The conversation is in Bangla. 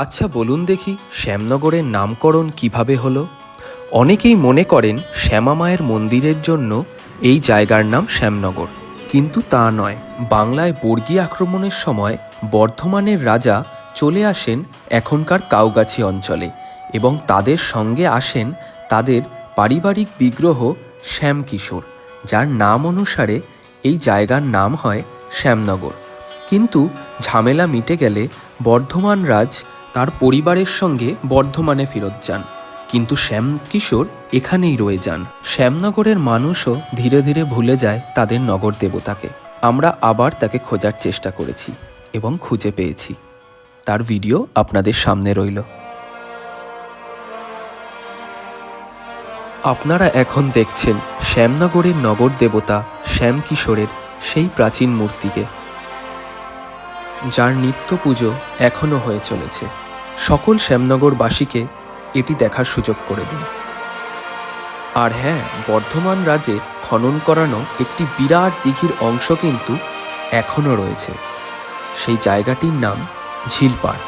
আচ্ছা বলুন দেখি, শ্যামনগরের নামকরণ কিভাবে হলো? অনেকেই মনে করেন শ্যামা মায়ের মন্দিরের জন্য এই জায়গার নাম শ্যামনগর, কিন্তু তা নয়। বাংলায় বর্গী আক্রমণের সময় বর্ধমানের রাজা চলে আসেন এখনকার কাউগাছি অঞ্চলে, এবং তাদের সঙ্গে আসেন তাদের পারিবারিক বিগ্রহ শ্যামকিশোর, যার নাম অনুসারে এই জায়গার নাম হয় শ্যামনগর। কিন্তু ঝামেলা মিটে গেলে বর্ধমান রাজ তার পরিবারের সঙ্গে বর্ধমানে ফেরত যান, কিন্তু শ্যামকিশোর এখানেই রয়ে যান। শ্যামনগরের মানুষও ধীরে ধীরে ভুলে যায় তাদের নগর দেবতাকে। আমরা আবার তাকে খোঁজার চেষ্টা করেছি এবং খুঁজে পেয়েছি। তার ভিডিও আপনাদের সামনে রইল। আপনারা এখন দেখছেন শ্যামনগরের নগর দেবতা শ্যামকিশোরের সেই প্রাচীন মূর্তিকে, যার নিত্য পুজো এখনও হয়ে চলেছে। সকল শ্যামনগরবাসীকে এটি দেখার সুযোগ করে দিন। আর হ্যাঁ, বর্ধমান রাজে খনন করানো একটি বিরাট দিঘির অংশ কিন্তু এখনও রয়েছে। সেই জায়গাটির নাম ঝিলপাড়।